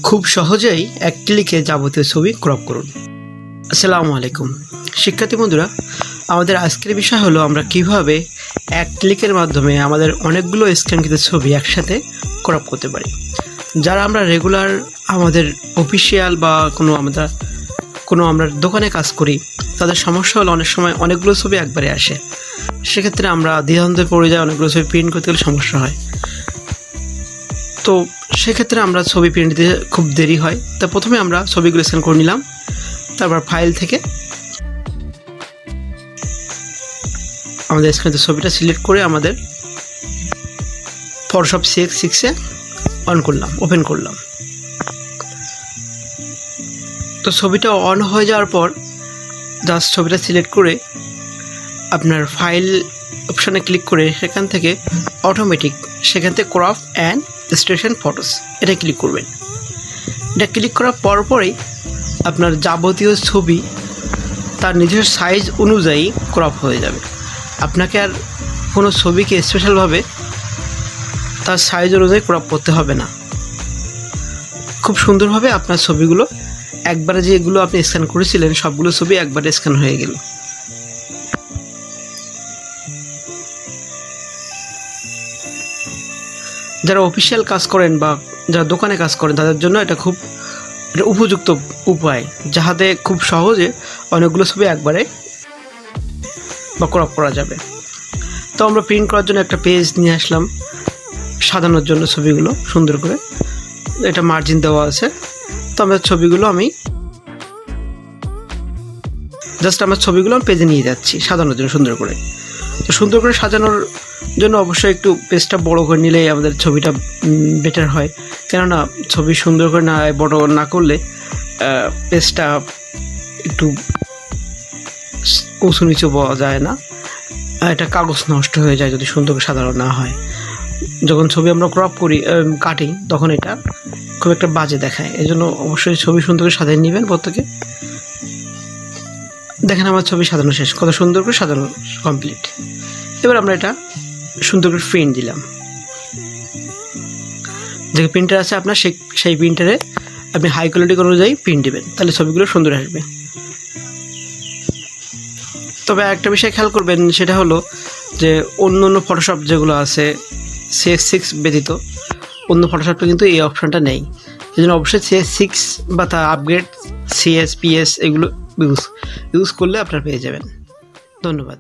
খুব সহজেই এক ক্লিকে যাবতীয় ছবি ক্রপ করুন। আসসালামু আলাইকুম শিক্ষার্থী বন্ধুরা, আমাদের আজকের বিষয় হলো আমরা কিভাবে এক ক্লিকের মাধ্যমে আমাদের অনেকগুলো স্ক্যানকৃত ছবি একসাথে ক্রপ করতে পারি। যারা আমরা রেগুলার আমাদের অফিসিয়াল বা আমরা দোকানে কাজ করি, তাদের সমস্যা হলো অনেক সময় অনেকগুলো ছবি একবারে আসে। সেক্ষেত্রে আমরা দ্বিধাদ্বন্দ্বে পড়ে যাই, অনেকগুলো ছবি প্রিন্ট করতে গেলে সমস্যা হয়। তো সেক্ষেত্রে আমরা ছবি প্রিন্ট দিতে খুব দেরি হয়। তা প্রথমে আমরা ছবিগুলো স্ক্যান করে নিলাম, তারপর ফাইল থেকে আমাদের স্ক্যানের ছবিটা সিলেক্ট করে আমাদের ফটোশপ CX6-এ ওপেন করলাম। তো ছবিটা অন হয়ে যাওয়ার পর জাস্ট ছবিটা সিলেক্ট করে আপনার ফাইল অপশানে ক্লিক করে সেখান থেকে সেখান থেকে ক্রপ অ্যান্ড স্টেশন ফটোস এটা ক্লিক করবেন। এটা ক্লিক করার পরপরই আপনার যাবতীয় ছবি তার নিজস্ব সাইজ অনুযায়ী ক্রপ হয়ে যাবে। আপনাকে আর কোনো ছবিকে স্পেশালভাবে তার সাইজ অনুযায়ী ক্রপ করতে হবে না। খুব সুন্দরভাবে আপনার ছবিগুলো একবারে যেগুলো আপনি স্ক্যান করেছিলেন সবগুলো ছবি একবারে স্ক্যান হয়ে গেল। যারা অফিসিয়াল কাজ করেন বা যারা দোকানে কাজ করেন তাদের জন্য এটা খুব উপযুক্ত উপায়, যাহাতে খুব সহজে অনেকগুলো ছবি একবারে বা ক্রপ করা যাবে। তো আমরা প্রিন্ট করার জন্য একটা পেজ নিয়ে আসলাম সাজানোর জন্য ছবিগুলো সুন্দর করে। এটা মার্জিন দেওয়া আছে। তো আমার ছবিগুলো আমি পেজে নিয়ে যাচ্ছি সাজানোর জন্য সুন্দর করে। তো সুন্দর করে সাজানোর জন্য অবশ্যই একটু পেজটা বড় করে নিলেই আমাদের ছবিটা বেটার হয়। কেননা ছবি সুন্দর করে বড় না করলে পেজটা একটু উঁচু নিচু পাওয়া যায় না, এটা কাগজ নষ্ট হয়ে যায় যদি সুন্দর করে সাজানো না হয়। যখন ছবি আমরা ক্রপ করি কাটি তখন এটা খুব একটা বাজে দেখায়। এই জন্য অবশ্যই ছবি সুন্দর করে সাজিয়ে নেবেন প্রত্যেকে। দেখেন আমার ছবি সাজানো শেষ, কত সুন্দর করে সাজানো কমপ্লিট। এবার আমরা এটা সুন্দর করে প্রিন্ট দিলাম। যে প্রিন্টার আছে আপনার সেই প্রিন্টারে আপনি হাই কোয়ালিটি অনুযায়ী প্রিন্ট দেবেন, তাহলে ছবিগুলো সুন্দর আসবে। তবে একটা বিষয় খেয়াল করবেন, সেটা হলো যে অন্য ফটোশপ যেগুলো আছে CX6 ব্যতীত অন্য ফটোশপটা কিন্তু এই অপশানটা নেই। এই জন্য অবশ্যই CX6 বা তার আপগ্রেড CS PS এগুলো ইউজ করলে আপনারা পেয়ে যাবেন। ধন্যবাদ।